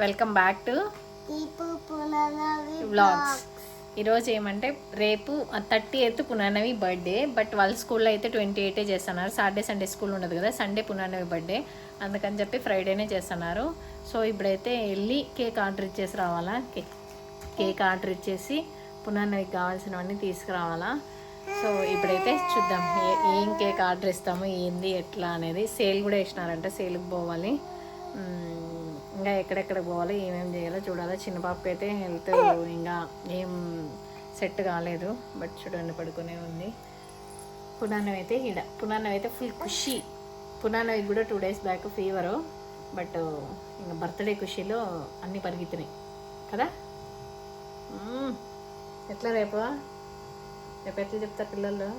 Welcome back to vlogs. ఈరోజు ఏమంటే రేపు 30th పునర్నవి బర్త్డే. బట్ వాళ్ళ స్కూల్లో అయితే 28 చేస్తున్నారు. సాటర్డే సండే స్కూల్ ఉండదు కదా, సండే పునర్నవి బర్త్డే అందుకని చెప్పి ఫ్రైడేనే చేస్తున్నారు. సో ఇప్పుడైతే వెళ్ళి కేక్ ఆర్డర్ ఇచ్చేసి రావాలా. కేక్ ఆర్డర్ ఇచ్చేసి పునర్నవికి కావాల్సినవన్నీ తీసుకురావాలా. సో ఇప్పుడైతే చూద్దాం ఏం కేక్ ఆర్డర్ ఇస్తాము, ఏంది ఎట్లా అనేది. సేల్ కూడా వేసినారంటే సేల్కి పోవాలి, ఇంకా ఎక్కడెక్కడ పోవాలి, ఏమేమి చేయాలో చూడాలి. చిన్న పాపకి అయితే హెల్త్ ఇంకా ఏం సెట్ కాలేదు. బట్ చూడండి పడుకునే ఉంది. పునర్నవి అయితే ఫుల్ ఖుషి. పునర్నవి కూడా 2 days బ్యాక్ ఫీవరు. బట్ ఇంకా బర్త్డే ఖుషిలో అన్నీ పరిగెత్తినాయి కదా. ఎట్లా రేపు ఎట్లా చెప్తారు పిల్లలు?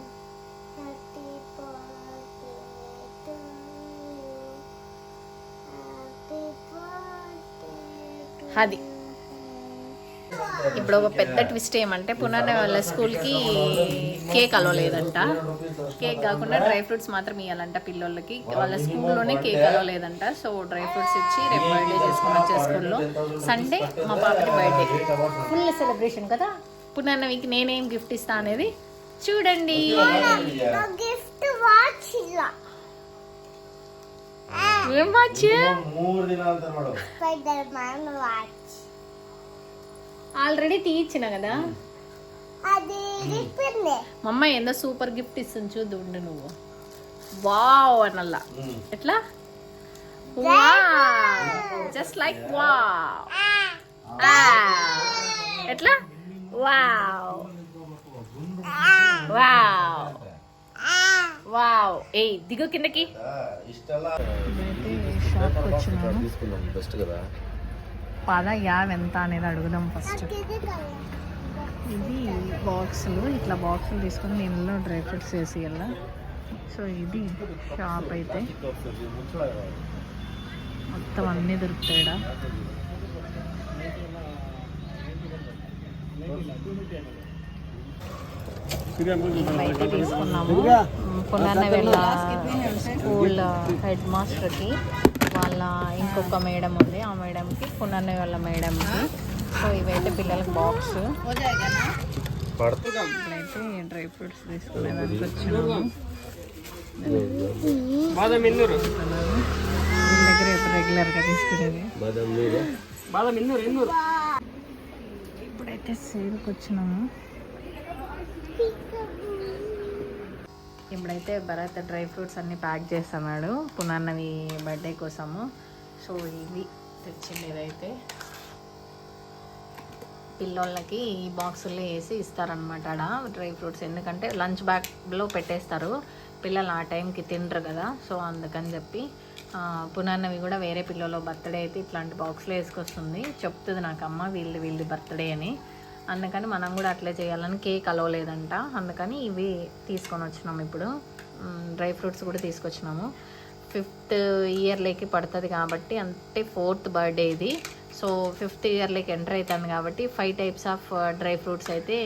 అది ఇప్పుడు ఒక పెద్ద ట్విస్ట్ ఏమంటే పునర్నవి వాళ్ళ స్కూల్కి కేక్ అలవలేదంట. కేక్ కాకుండా డ్రై ఫ్రూట్స్ మాత్రం ఇవ్వాలంట పిల్లలకి. వాళ్ళ స్కూల్లోనే కేక్ అలవలేదంట. సో డ్రై ఫ్రూట్స్ ఇచ్చి రేపు బర్త్డే చేసుకుని వచ్చే స్కూల్లో. సండే మా పాపకి బర్త్డే, ఫుల్ సెలబ్రేషన్ కదా. పునర్నవికి నేనేం గిఫ్ట్ ఇస్తా అనేది చూడండి. ఏం వాచ్? ఆల్రెడీ తీయించిన కదా. మమ్మ ఏందో సూపర్ గిఫ్ట్ ఇస్తుంది చూద్దు ఉండు నువ్వు. వావ్ అనల్లా. ఎట్లా? Just like wow. ఎట్లా? Wow wow wow. ఏయ్ దిగు కిందకి. షాప్కి వచ్చినాము. పద యావ్ ఎంత అనేది అడుగుదాం ఫస్ట్. ఇది బాక్సులు, ఇట్లా బాక్సులు తీసుకొని దీనిలో డ్రై ఫ్రూట్స్ వేసి వెళ్ళా. సో ఇది షాప్ అయితే మొత్తం అన్నీ దొరుకుతాయి. ఇవైతే తీసుకున్నాము. పునర్నవి స్కూల్ హెడ్ మాస్టర్కి, వాళ్ళ ఇంకొక మేడం ఉంది, ఆ మేడంకి, పునర్నవి వాళ్ళ మేడంకి. సో ఇవైతే పిల్లలకి బాక్స్. ఇప్పుడైతే డ్రై ఫ్రూట్స్ తీసుకునేదానికి వచ్చినాము. దగ్గర రెగ్యులర్గా తీసుకునేది. ఇప్పుడైతే సేల్కి వచ్చినాము. ఇప్పుడైతే భరత్ డ్రై ఫ్రూట్స్ అన్నీ ప్యాక్ చేస్తున్నాడు పునర్నవి బర్త్డే కోసము. సో ఇది తెచ్చింది. ఇదైతే పిల్లోళ్ళకి ఈ బాక్సుల్లో వేసి ఇస్తారనమాట ఆడ డ్రై ఫ్రూట్స్. ఎందుకంటే లంచ్ బ్యాగ్లో పెట్టేస్తారు, పిల్లలు ఆ టైంకి తినరు కదా. సో అందుకని చెప్పి పునర్నవి కూడా వేరే పిల్లల బర్త్డే అయితే ఇట్లాంటి బాక్స్లో వేసుకొస్తుంది. చెప్తుంది నాకు అమ్మ వీళ్ళ బర్త్డే అని. అందుకని మనం కూడా అట్లే చేయాలని. కేక్ అలవలేదంట, అందుకని ఇవి తీసుకొని వచ్చినాము. ఇప్పుడు డ్రై ఫ్రూట్స్ కూడా తీసుకొచ్చినాము. 5th ఇయర్లోకి పడుతుంది కాబట్టి, అంటే 4th బర్త్డే ఇది. సో 5th ఇయర్లోకి ఎంటర్ అవుతుంది కాబట్టి 5 types ఆఫ్ డ్రై ఫ్రూట్స్ అయితే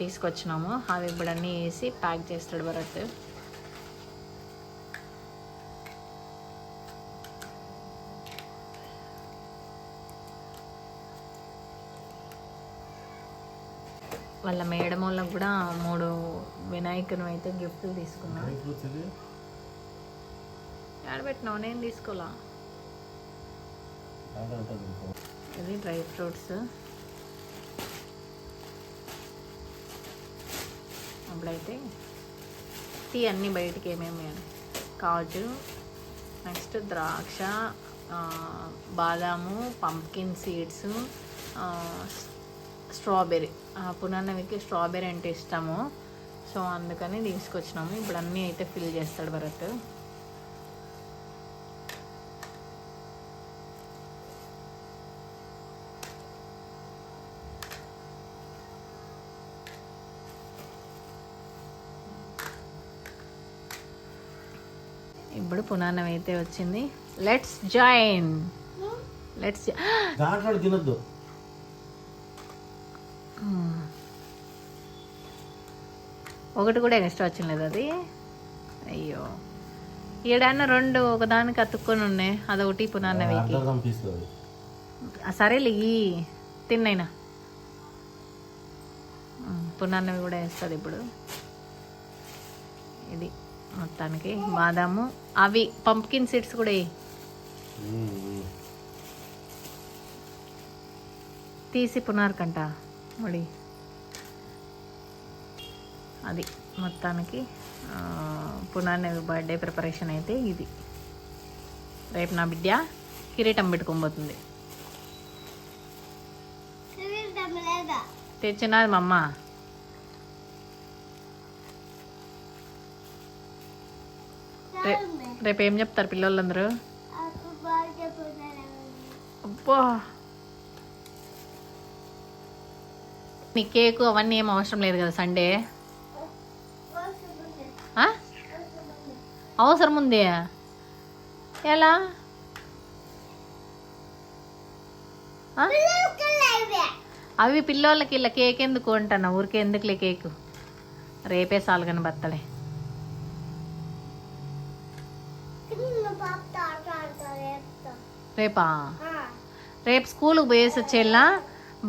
తీసుకొచ్చినాము. అవి ఇప్పుడు అన్నీ వేసి ప్యాక్ చేస్తాడు భరత్. వాళ్ళ మేడం వాళ్ళకి కూడా 3 వినాయకుని అయితే గిఫ్ట్లు తీసుకున్నా. ఆడబెట్టినావు, నేను తీసుకోలా. ఇది డ్రై ఫ్రూట్స్. అప్పుడైతే టీ అన్నీ బయటికి ఏమేమి కాజు, నెక్స్ట్ ద్రాక్ష, బాదాము, పంప్కిన్ సీడ్స్, స్ట్రాబెర్రీ. పునర్నవికి స్ట్రాబెర్రీ అంటే ఇష్టము. సో అందుకని తీసుకొచ్చినాము. ఇప్పుడు అన్నీ అయితే ఫిల్ చేస్తాడు భరత్. ఇప్పుడు పునర్నవి అయితే వచ్చింది. Let's join. తినద్దు. ఒకటి కూడా ఎక్స్ట్రా వచ్చింది అది. అయ్యో, ఈడన్న 2 ఒకదానికి అతుక్కొని ఉన్నాయి. అదొకటి పునర్నవికి. సరేలే ఈ తిన్నైనా పునాన్నవి కూడా వేస్తుంది ఇప్పుడు. ఇది మొత్తానికి బాదాము, అవి పంప్కిన్ సీడ్స్ కూడా తీసి పునారకంట ముడి. అది మొత్తానికి పునాన్నవి బర్త్డే ప్రిపరేషన్ అయితే ఇది. రేపు నా బిడ్డ కిరీటం పెట్టుకోబోతుంది. తెచ్చినది మా అమ్మ. రేపు ఏం చెప్తారు పిల్లలందరూ? అబ్బా, నీ కేకు అవన్నీ ఏం అవసరం లేదు కదా సండే? అవసరం ఉంది. ఎలా? అవి పిల్లోళ్ళకి ఇలా కేక్ ఎందుకు అంటున్నా? ఊరికే ఎందుకులే కేకు, రేపే సాలు కానీ బత్తలే. రేపా? రేపు స్కూల్కి పోయేసి వచ్చేలా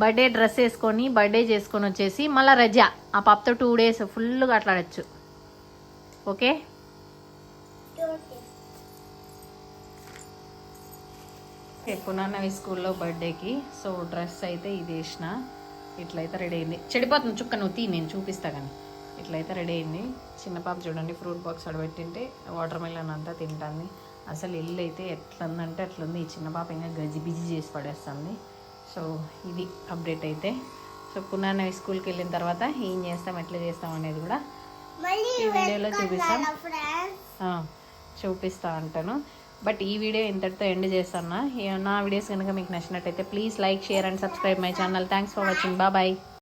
బర్త్డే డ్రెస్ వేసుకొని బర్త్డే చేసుకొని వచ్చేసి మళ్ళీ రజా ఆ పాపతో 2 days ఫుల్గా అట్లాడచ్చు. ఓకే, పునాన్నవి స్కూల్లో బర్త్డేకి. సో డ్రెస్ అయితే ఇది వేసిన, ఇట్లయితే రెడీ అయింది. చెడిపోతుంది చుక్క, నువ్వు తీ, నేను చూపిస్తా కానీ. ఇట్లయితే రెడీ అయింది. చిన్న పాప చూడండి ఫ్రూట్ బాక్స్ అడబెట్టింటే వాటర్ మెలన్ అంతా తింటుంది. అసలు ఇల్లు అయితే ఎట్లుందంటే అట్లుంది. ఈ చిన్న పాప ఇంకా గజిబిజి చేసి పడేస్తుంది. సో ఇది అప్డేట్ అయితే. సో పునాన్నవి స్కూల్కి వెళ్ళిన తర్వాత ఏం చేస్తాం, ఎట్లా చేస్తాం అనేది కూడా ఈ వీడియోలో చూపిస్తా అంటాను. బట్ ఈ వీడియో ఇంతటితో ఎండ్ చేస్తాను. నా వీడియోస్ కనుక మీకు నచ్చినట్టయితే please like, share and subscribe my channel. Thanks for watching. Bye.